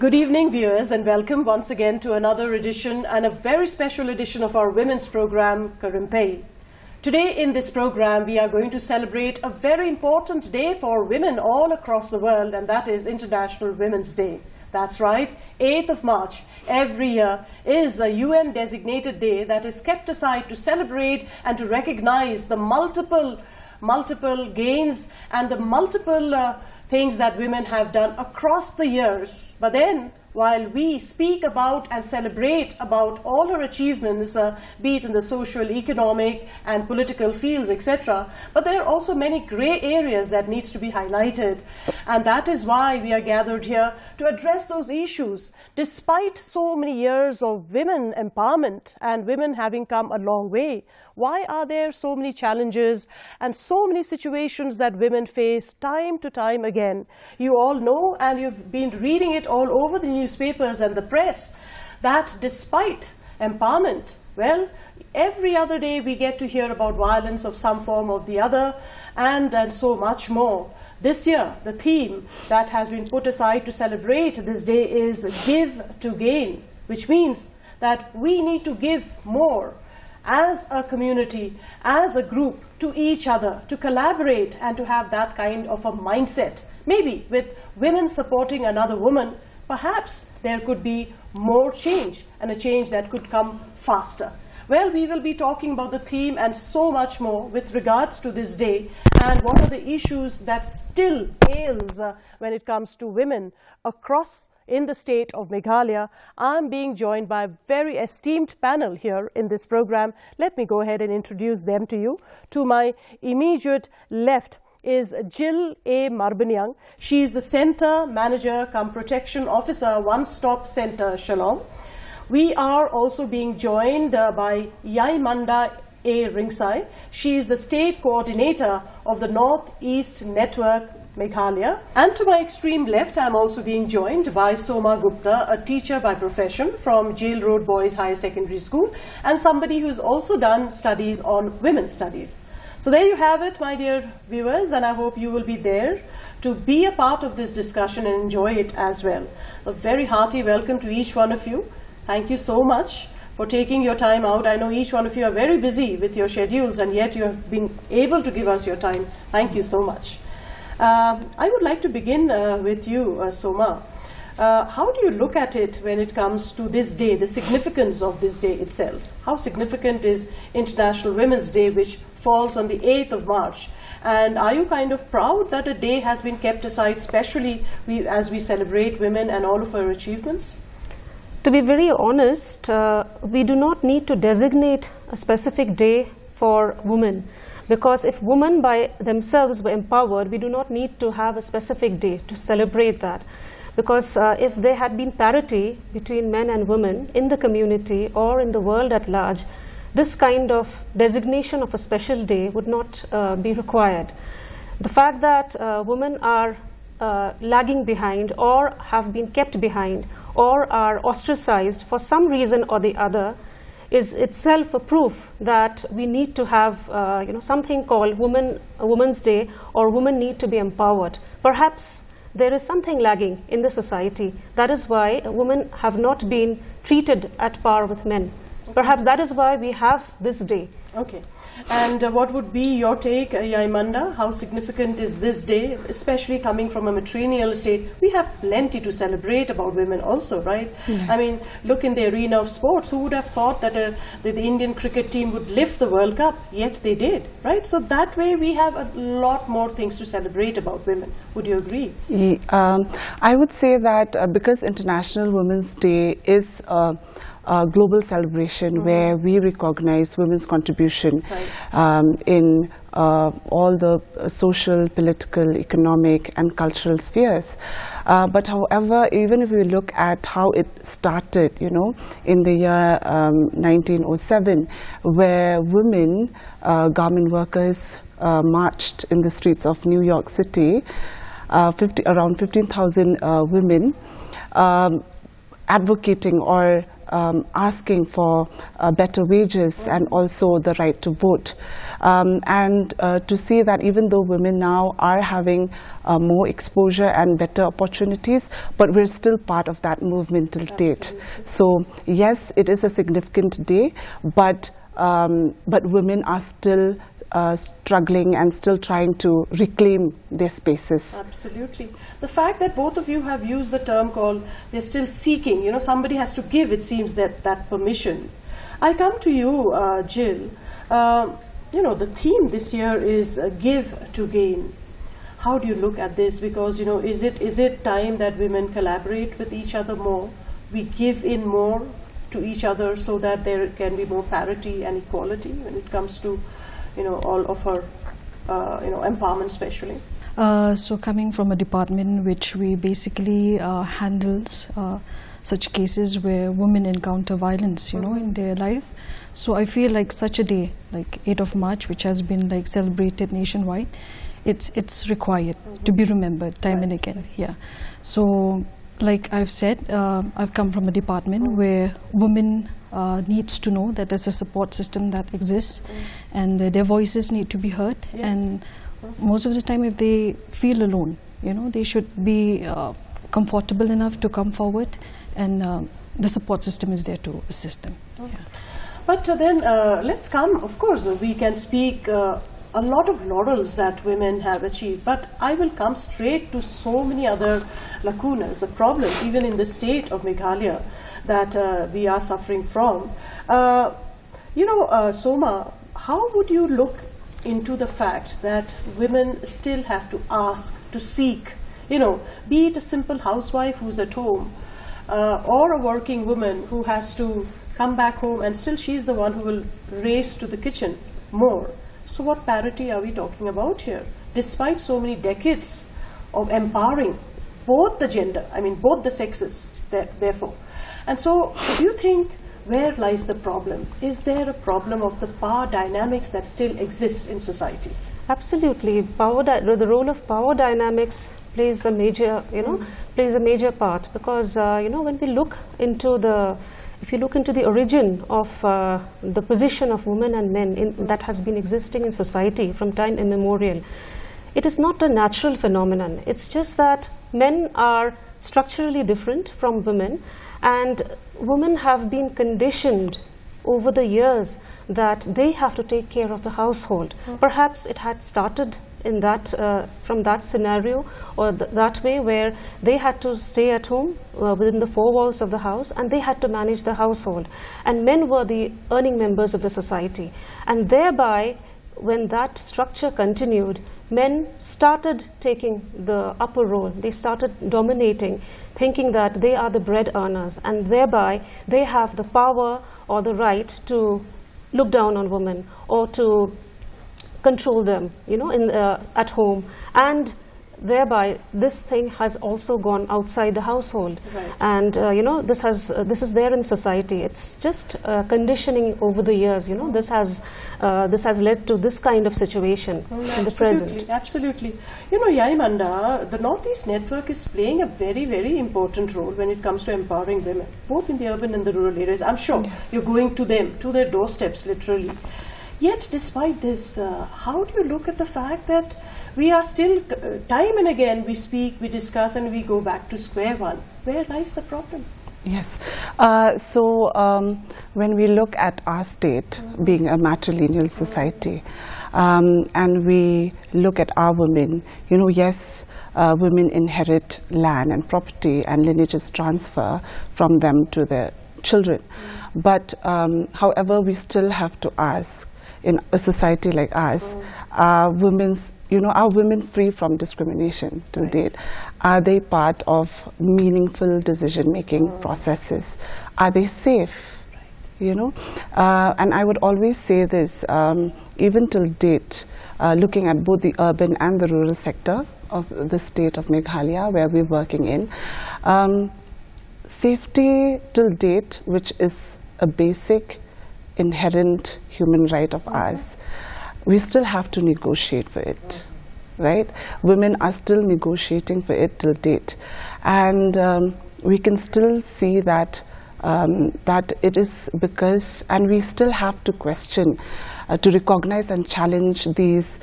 Good evening, viewers, and welcome once again to another edition and a very special edition of our women's program, Karimpe. Today in this program, we are going to celebrate a very important day for women all across the world, and that is International Women's Day. That's right, 8th of March every year is a UN designated day that is kept aside to celebrate and to recognize the multiple gains and the multiple things that women have done across the years. But then, while we speak about and celebrate about all her achievements, be it in the social, economic and political fields, etc., but there are also many grey areas that needs to be highlighted. And that is why we are gathered here to address those issues. Despite so many years of women empowerment and women having come a long way, why are there so many challenges and so many situations that women face time to time again? You all know, and you've been reading it all over the newspapers and the press, that despite empowerment, well, every other day we get to hear about violence of some form or the other, and so much more. This year, the theme that has been put aside to celebrate this day is Give to Gain, which means that we need to give more as a community, as a group, to each other, to collaborate and to have that kind of a mindset. Maybe with women supporting another woman, perhaps there could be more change, and a change that could come faster. Well, we will be talking about the theme and so much more with regards to this day and what are the issues that still ails when it comes to women across in the state of Meghalaya. I'm being joined by a very esteemed panel here in this program. Let me go ahead and introduce them to you. To my immediate left is Jill A. Marbanyang. She is the Center Manager cum Protection Officer, One Stop Center, Shillong. We are also being joined by Yaimanda A. Ringsai. She is the State Coordinator of the Northeast Network, Meghalaya. And to my extreme left, I'm also being joined by Soma Gupta, a teacher by profession from Jail Road Boys Higher Secondary School, and somebody who's also done studies on women's studies. So there you have it, my dear viewers, and I hope you will be there to be a part of this discussion and enjoy it as well. A very hearty welcome to each one of you. Thank you so much for taking your time out. I know each one of you are very busy with your schedules, and yet you have been able to give us your time. Thank you so much. I would like to begin with you, Soma. How do you look at it when it comes to this day, the significance of this day itself? How significant is International Women's Day, which falls on the 8th of March? And are you kind of proud that a day has been kept aside, especially as we celebrate women and all of her achievements? To be very honest, we do not need to designate a specific day for women. Because if women by themselves were empowered, we do not need to have a specific day to celebrate that. Because if there had been parity between men and women in the community or in the world at large, this kind of designation of a special day would not be required. The fact that women are lagging behind or have been kept behind or are ostracized for some reason or the other is itself a proof that we need to have something called Women's Day, or women need to be empowered. Perhaps there is something lagging in the society. That is why women have not been treated at par with men. Perhaps that is why we have this day. Okay. And what would be your take, Yaimanda? How significant is this day, especially coming from a matrilineal state? We have plenty to celebrate about women also, right? Yes. I mean, look in the arena of sports. Who would have thought that the Indian cricket team would lift the World Cup? Yet they did, right? So that way we have a lot more things to celebrate about women. Would you agree? I would say that because International Women's Day is a global celebration where we recognize women's contribution in all the social, political, economic and cultural spheres. But however, even if we look at how it started, in the year 1907, where women, garment workers, marched in the streets of New York City, around 15,000 women advocating or asking for better wages and also the right to vote. And to see that even though women now are having more exposure and better opportunities, but we're still part of that movement till date. So yes, it is a significant day, but women are still struggling and still trying to reclaim their spaces. Absolutely. The fact that both of you have used the term called, they're still seeking, you know, somebody has to give, it seems, that permission. I come to you, Jill. You know, the theme this year is give to gain. How do you look at this? Because, you know, is it time that women collaborate with each other more? We give in more to each other so that there can be more parity and equality when it comes to, you know, all of her, you know, empowerment especially? So coming from a department which we basically handles such cases where women encounter violence, you know, in their life. So I feel like such a day, like 8th of March, which has been like celebrated nationwide, it's required to be remembered time and again. Yeah. So like I've said, I've come from a department where women needs to know that there's a support system that exists and their voices need to be heard. And most of the time, if they feel alone, you know, they should be comfortable enough to come forward, and the support system is there to assist them. But then let's come, of course, we can speak a lot of laurels that women have achieved, but I will come straight to so many other lacunas, the problems, even in the state of Meghalaya, that we are suffering from. You know, Soma, how would you look into the fact that women still have to ask, to seek, you know, be it a simple housewife who's at home, or a working woman who has to come back home and still she's the one who will race to the kitchen more. So what parity are we talking about here? Despite so many decades of empowering both the gender, I mean both the sexes, therefore. And so do you think, where lies the problem? Is there a problem of the power dynamics that still exist in society? Absolutely. The role of power dynamics plays a major, you know, plays a major part, because you know, when we look into if you look into the origin of the position of women and men that has been existing in society from time immemorial, it is not a natural phenomenon. It's just that men are structurally different from women, and women have been conditioned over the years that they have to take care of the household. Perhaps it had started in that from that scenario, or that way, where they had to stay at home within the four walls of the house, and they had to manage the household, and men were the earning members of the society. And thereby, when that structure continued, men started taking the upper role. They started dominating, thinking that they are the bread earners, and thereby they have the power or the right to look down on women or to control them, you know, at home. And thereby this thing has also gone outside the household. Right. And you know, this is there in society. It's just conditioning over the years, you know. This has led to this kind of situation in the present. Absolutely. You know, Yaimanda, the Northeast Network is playing a very, very important role when it comes to empowering women, both in the urban and the rural areas. I'm sure you're going to them, to their doorsteps, literally. Yet, despite this, how do you look at the fact that we are still, time and again, we speak, we discuss, and we go back to square one? Where lies the problem? Yes. So when we look at our state being a matrilineal society, and we look at our women, you know, yes, women inherit land and property, and lineages transfer from them to their children. But however, we still have to ask, in a society like us, are women free from discrimination to date? Are they part of meaningful decision-making processes? Are they safe? You know, and I would always say this, even till date, looking at both the urban and the rural sector of the state of Meghalaya, where we're working in, safety till date, which is a basic inherent human right of ours, we still have to negotiate for it, right? Women are still negotiating for it till date, and we can still see that that it is because, and we still have to question, to recognize and challenge these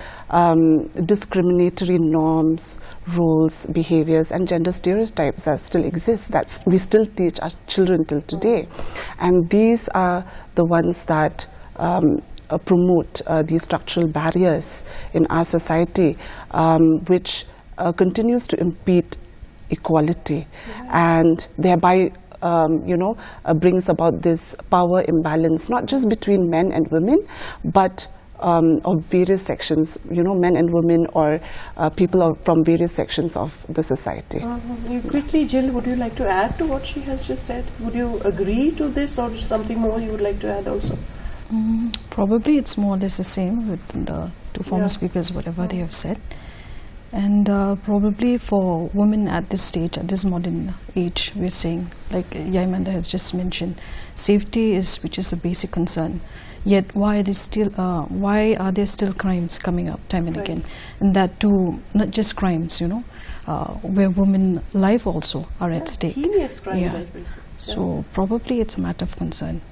discriminatory norms, rules, behaviors, and gender stereotypes that still exist, that we still teach our children till today. And these are the ones that promote these structural barriers in our society, which continues to impede equality, and thereby brings about this power imbalance, not just between men and women, but of various sections, men and women, or people from various sections of the society. You quickly, Jill, would you like to add to what she has just said? Would you agree to this, or something more you would like to add also? Probably it's more or less the same with the two former speakers, whatever they have said. And probably for women at this stage, at this modern age, we're saying, like Yaimanda has just mentioned, safety which is a basic concern. Yet why are there still crimes coming up time and again? And that too, not just crimes, where women life also are at stake. Heinous crimes, So probably it's a matter of concern.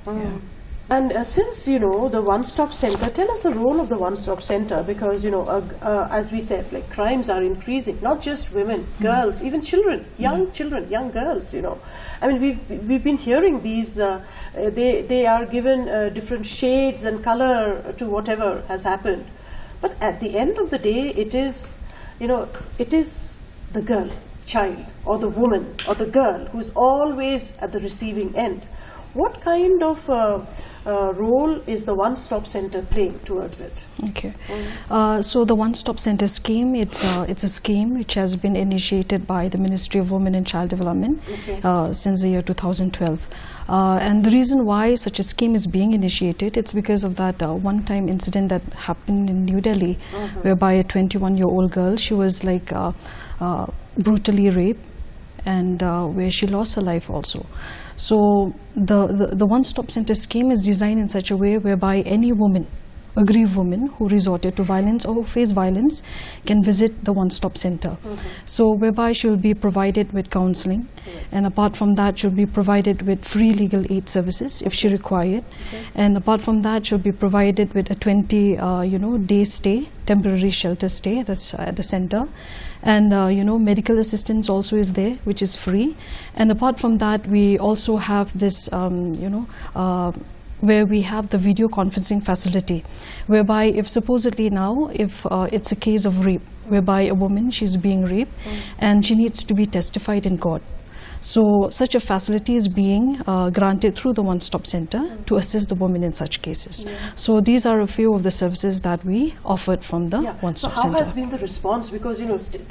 And since, the one-stop center, tell us the role of the one-stop center, because, as we said, like crimes are increasing, not just women, girls, even children, young girls, I mean, we've been hearing these, they are given different shades and color to whatever has happened. But at the end of the day, it is the girl, child, or the woman, or the girl who's always at the receiving end. What kind of role is the one-stop center playing towards it? Okay, so the one-stop center scheme, it's a scheme which has been initiated by the Ministry of Women and Child Development since the year 2012. And the reason why such a scheme is being initiated, it's because of that one-time incident that happened in New Delhi, whereby a 21-year-old girl, she was like brutally raped, and where she lost her life also. So the one-stop center scheme is designed in such a way whereby any woman, aggrieved woman who resorted to violence or who faced violence, can visit the one-stop center. So whereby she will be provided with counseling, and apart from that she will be provided with free legal aid services if she required, and apart from that she will be provided with a 20 day stay, temporary shelter stay at the center. And medical assistance also is there, which is free. And apart from that, we also have this where we have the video conferencing facility, whereby if supposedly now, if it's a case of rape, whereby a woman, she's being raped and she needs to be testified in court. So such a facility is being granted through the one-stop center to assist the women in such cases. So these are a few of the services that we offered from the one-stop center. So how has been the response? Because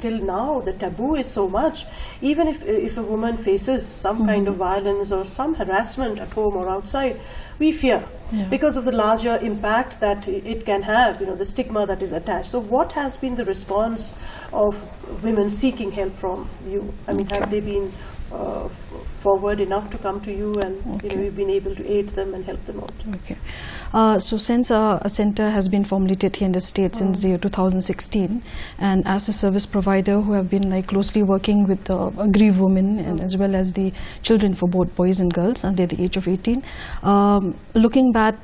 till now the taboo is so much. Even if a woman faces some kind of violence or some harassment at home or outside, we fear because of the larger impact that it can have, the stigma that is attached. So what has been the response of women seeking help from you? I mean, have they been forward enough to come to you, and you've been able to aid them and help them out? So since a center has been formulated here in the state since the year 2016, and as a service provider who have been closely working with the aggrieved women and as well as the children, for both boys and girls under the age of 18, looking back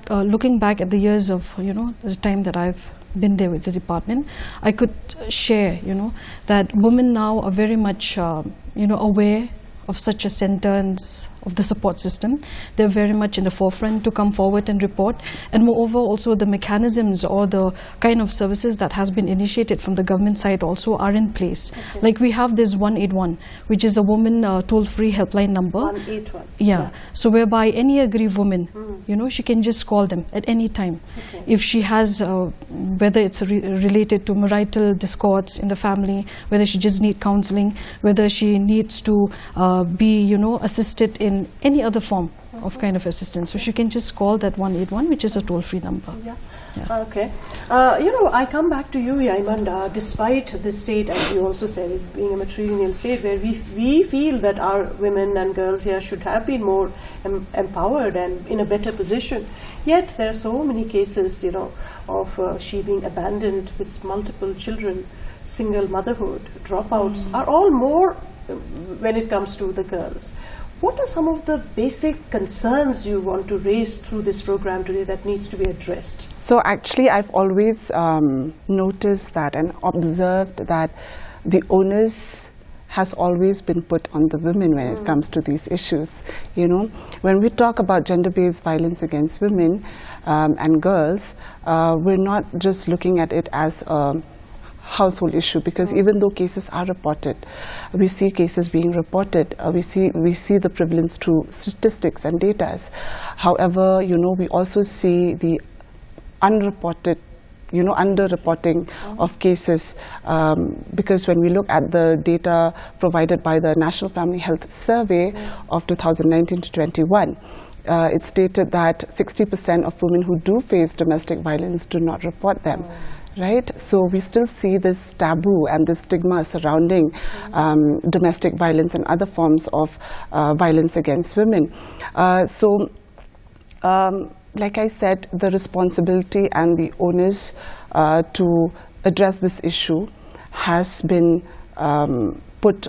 at the years of the time that I've been there with the department, I could share that women now are very much aware of such a center and of the support system. They're very much in the forefront to come forward and report, and moreover also the mechanisms or the kind of services that has been initiated from the government side also are in place. Like we have this 181, which is a woman toll-free helpline number. 181. So whereby any aggrieved woman, she can just call them at any time. If she has, whether it's related to marital discords in the family, whether she just needs counseling, whether she needs to be, assisted in any other form of kind of assistance. So she can just call that 181, which is a toll-free number. Okay. I come back to you, Yaimanda, despite the state, as you also said, being a matrilineal state, where we feel that our women and girls here should have been more empowered and in a better position. Yet there are so many cases, of she being abandoned with multiple children, single motherhood, dropouts are all more when it comes to the girls. What are some of the basic concerns you want to raise through this program today that needs to be addressed? So actually, I've always noticed that and observed that the onus has always been put on the women when it comes to these issues. You know, when we talk about gender-based violence against women and girls, we're not just looking at it as a household issue, because even though cases are reported, we see cases being reported, we see the prevalence through statistics and data. However, you know, we also see the unreported, you know, underreporting of cases, because when we look at the data provided by the National Family Health Survey of 2019 to 21, it stated that 60% of women who do face domestic violence do not report them. Right? So we still see this taboo and this stigma surrounding domestic violence and other forms of violence against women. Like I said, the responsibility and the onus to address this issue has been put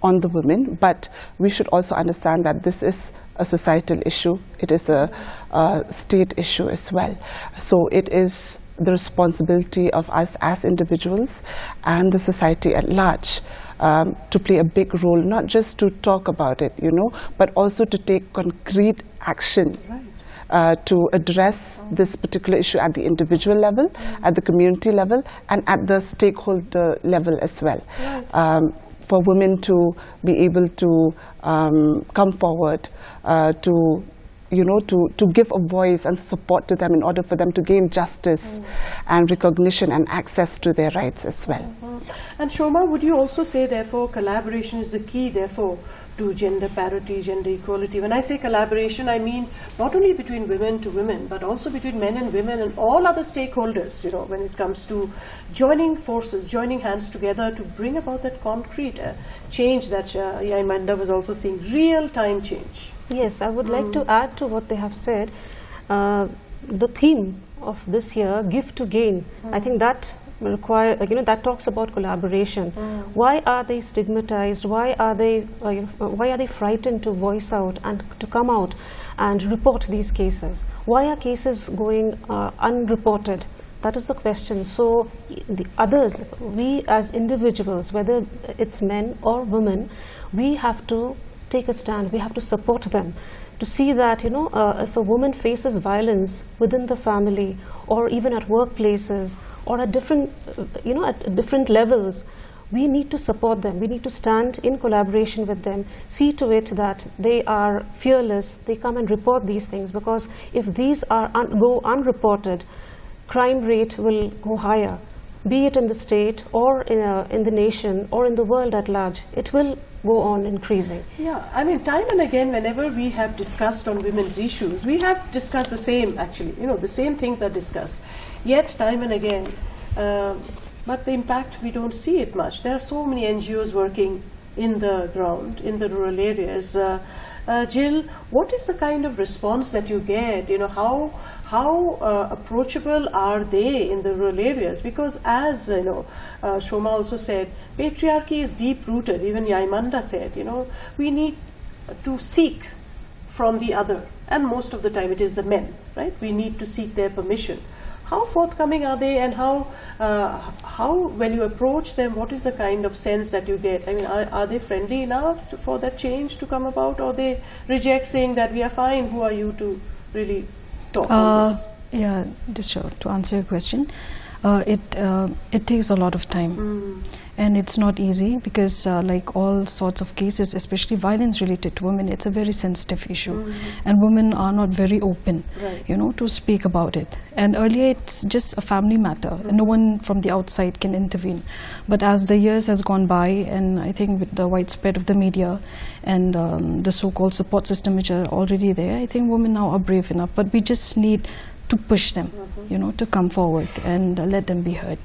on the women, but we should also understand that this is a societal issue. It is a state issue as well. So it is the responsibility of us as individuals and the society at large to play a big role, not just to talk about it, you know, but also to take concrete action. To address this particular issue at the individual level, at the community level, and at the stakeholder level as well. For women to be able to come forward, to give a voice and support to them in order for them to gain justice and recognition and access to their rights as well. And Shoma, would you also say, therefore, collaboration is the key, therefore, to gender parity, gender equality? When I say collaboration, I mean not only between women to women, but also between men and women and all other stakeholders, you know, when it comes to joining forces, joining hands together to bring about that concrete change that Yaimanda was also saying, real-time change. Yes, I would like to add to what they have said. The theme of this year, Give to Gain, I think that require, that talks about collaboration. Why are they stigmatized? Why are they frightened to voice out and to come out and report these cases? Why are cases going unreported? That is the question. So the others, we as individuals, whether it's men or women, we have to take a stand. We have to support them to see that, if a woman faces violence within the family or even at workplaces or at different, at different levels, we need to support them. We need to stand in collaboration with them, see to it that they are fearless, they come and report these things, because if these are go unreported, crime rate will go higher, be it in the state or in the nation or in the world at large. It will go on increasing. Yeah, I mean, time and again, whenever we have discussed on women's issues, we have discussed the same, actually, the same things are discussed. Yet, time and again, but the impact, we don't see it much. There are so many NGOs working in the ground, in the rural areas. Jill, what is the kind of response that you get? How approachable are they in the rural areas? Because as Shoma also said, patriarchy is deep-rooted. Even Yaimanda said, we need to seek from the other. And most of the time it is the men, right? We need to seek their permission. How forthcoming are they, and how when you approach them, what is the kind of sense that you get? I mean, are they friendly enough for that change to come about, or they reject, saying that we are fine, who are you to really talk on this? Yeah, just to answer your question, it takes a lot of time. And it's not easy because like all sorts of cases, especially violence related to women, it's a very sensitive issue. And women are not very open, to speak about it. And earlier it's just a family matter. No one from the outside can intervene. But as the years has gone by, and I think with the widespread of the media and the so-called support system which are already there, I think women now are brave enough. But we just need to push them, to come forward and let them be heard.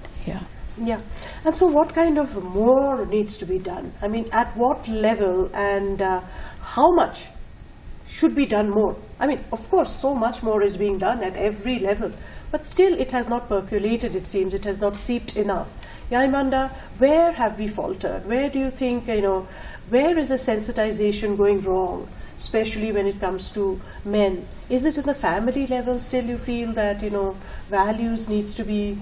Yeah, and so what kind of more needs to be done? I mean, at what level and how much should be done more? I mean, of course, so much more is being done at every level, but still it has not percolated, it seems. It has not seeped enough. Yaimanda, where have we faltered? Where do you think, where is the sensitization going wrong, especially when it comes to men? Is it in the family level still you feel that, values needs to be,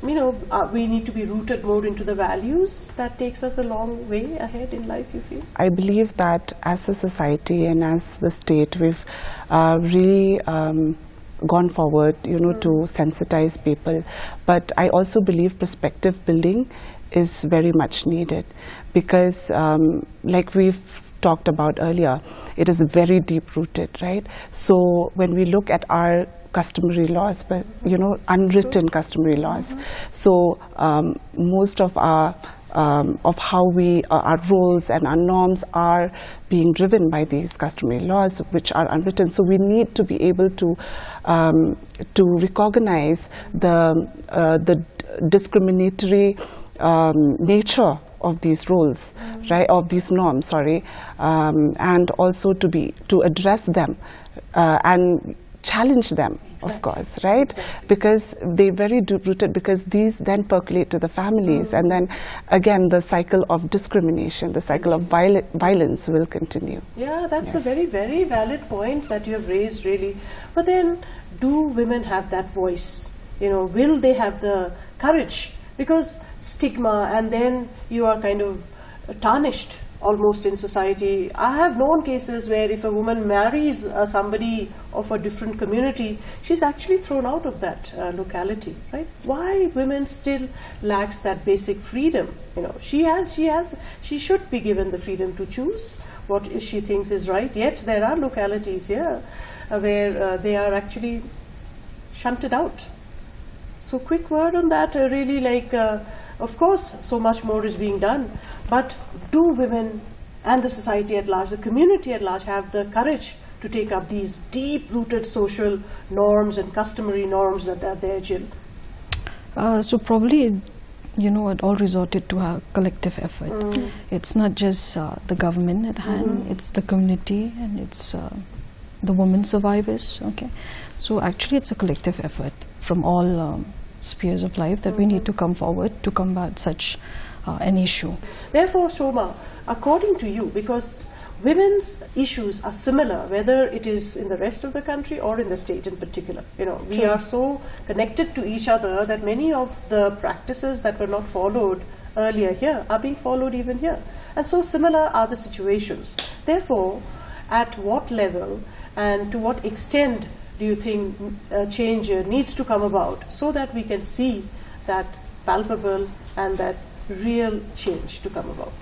we need to be rooted more into the values? That takes us a long way ahead in life, you feel? I believe that as a society and as the state, we've really gone forward, to sensitize people. But I also believe perspective building is very much needed because, like we've talked about earlier, it is very deep rooted, right? So when we look at our customary laws, but unwritten customary laws, so most of our of how our roles and our norms are being driven by these customary laws, which are unwritten. So we need to be able to recognize the discriminatory nature of these roles, right? Of these norms, sorry, and also to address them and challenge them. Exactly. Of course, right? Exactly. Because they're very deep-rooted, because these then percolate to the families, and then again the cycle of discrimination, the cycle of violence will continue. Yeah, that's a very, very valid point that you have raised, really. But then, do women have that voice? Will they have the courage? Because stigma, and then you are kind of tarnished almost in society. I have known cases where if a woman marries somebody of a different community, she's actually thrown out of that locality, right? Why women still lacks that basic freedom? She should be given the freedom to choose what she thinks is right. Yet there are localities here where they are actually shunted out. So quick word on that, really, of course, so much more is being done, but do women and the society at large, the community at large, have the courage to take up these deep-rooted social norms and customary norms that are there, Jill? So probably, it all resorted to a collective effort. It's not just the government at hand, it's the community, and it's the women survivors, okay? So actually it's a collective effort from all spheres of life that we need to come forward to combat such an issue. Therefore, Shoma, according to you, because women's issues are similar, whether it is in the rest of the country or in the state in particular, we are so connected to each other that many of the practices that were not followed earlier here are being followed even here. And so similar are the situations. Therefore, at what level and to what extent do you think change needs to come about so that we can see that palpable and that real change to come about?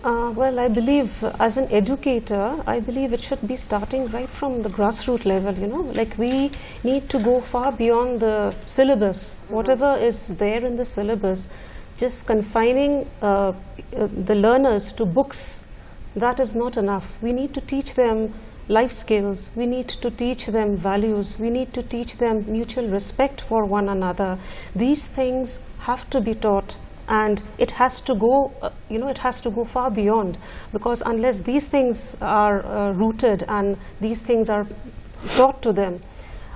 Well, I believe as an educator, I believe it should be starting right from the grassroots level, like we need to go far beyond the syllabus, whatever is there in the syllabus. Just confining the learners to books, that is not enough. We need to teach them life skills, we need to teach them values, we need to teach them mutual respect for one another. These things have to be taught, and it has to go, it has to go far beyond, because unless these things are rooted and these things are taught to them,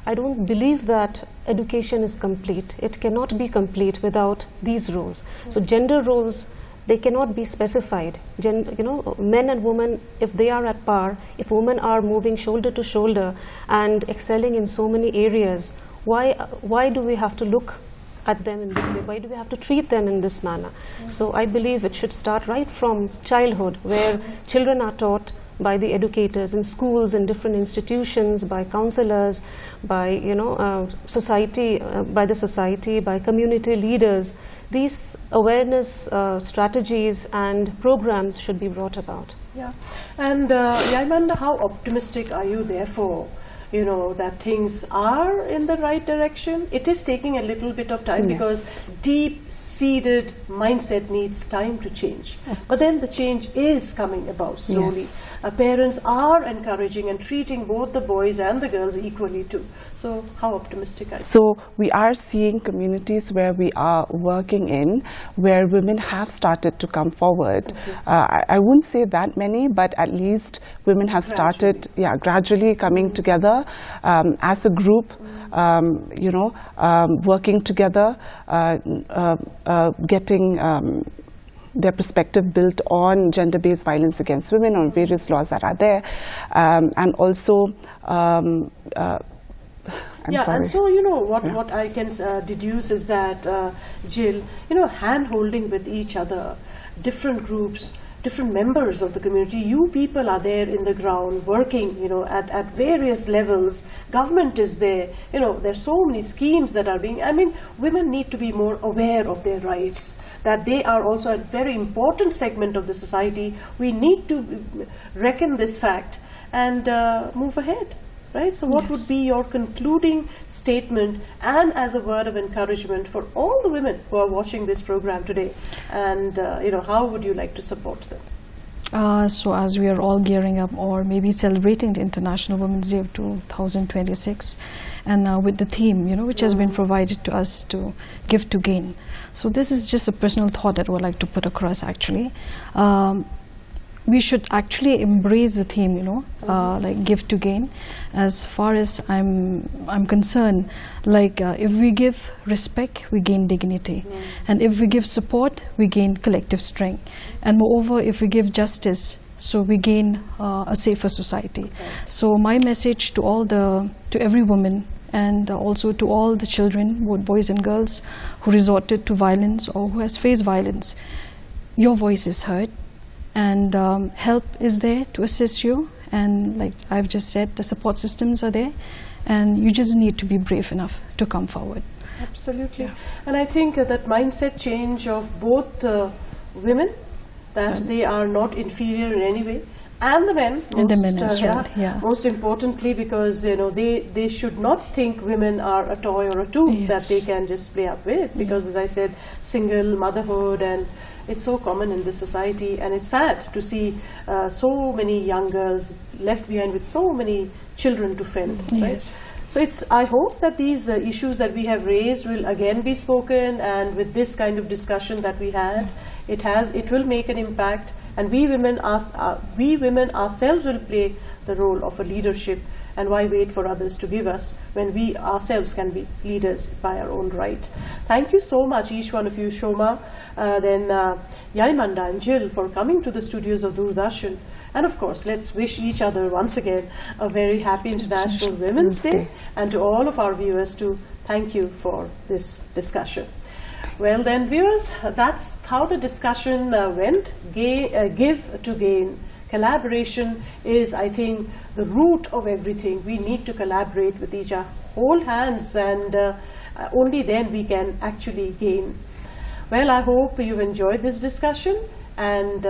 I don't believe that education is complete. It cannot be complete without these roles. So gender roles, they cannot be specified. Men and women, if they are at par, if women are moving shoulder to shoulder and excelling in so many areas, why do we have to look at them in this way? Why do we have to treat them in this manner? So I believe it should start right from childhood, where children are taught by the educators in schools, in different institutions, by counselors, by society, by the society, by community leaders. These awareness strategies and programs should be brought about. Yeah, and Yaimanda, how optimistic are you therefore? That things are in the right direction? It is taking a little bit of time because deep-seated mindset needs time to change. But then the change is coming about slowly. Yes. Parents are encouraging and treating both the boys and the girls equally too. So how optimistic are you? So we are seeing communities where we are working in, where women have started to come forward. Okay. I wouldn't say that many, but at least women have started gradually coming together as a group, working together, getting their perspective built on gender-based violence against women, on various laws that are there, and also and so, you know, what I can deduce is that, Jill, you know, hand-holding with each other, different groups, different members of the community, you people are there in the ground working, you know, at various levels. Government is there, you know, there's so many schemes that are being, I mean, women need to be more aware of their rights, that they are also a very important segment of the society. We need to reckon this fact and move ahead. Right? So what would be your concluding statement and as a word of encouragement for all the women who are watching this program today, and you know, how would you like to support them? So as we are all gearing up or maybe celebrating the International Women's Day of 2026, and with the theme, you know, which has been provided to us to give to gain. So this is just a personal thought that I would like to put across actually. We should actually embrace the theme, you know, like give to gain. As far as I'm concerned, like if we give respect, we gain dignity, and if we give support, we gain collective strength, and moreover, if we give justice, so we gain a safer society. So my message to every woman, and also to all the children, both boys and girls, who resorted to violence or who has faced violence, your voice is heard. And help is there to assist you, and like I've just said, the support systems are there, and you just need to be brave enough to come forward. Absolutely. And I think that mindset change of both women, that they are not inferior in any way, and the men, most importantly, because you know they should not think women are a toy or a tool that they can just play up with, because as I said, single motherhood and it's so common in this society, and it's sad to see so many young girls left behind with so many children to fend. Right? So I hope that these issues that we have raised will again be spoken, and with this kind of discussion that we had, it will make an impact, and we women ourselves will play the role of a leadership. And why wait for others to give us when we ourselves can be leaders by our own right? Thank you so much, each one of you, Shoma, Yaimanda and Jill, for coming to the studios of Doordarshan. And of course, let's wish each other once again a very happy International Women's Day. And to all of our viewers, too, thank you for this discussion. Well then, viewers, that's how the discussion went. Give to gain. Collaboration is, I think, the root of everything. We need to collaborate with each other, hold hands, and only then we can actually gain. Well, I hope you've enjoyed this discussion, and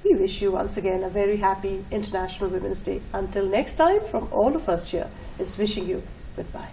we wish you once again a very happy International Women's Day. Until next time, from all of us here, is wishing you goodbye.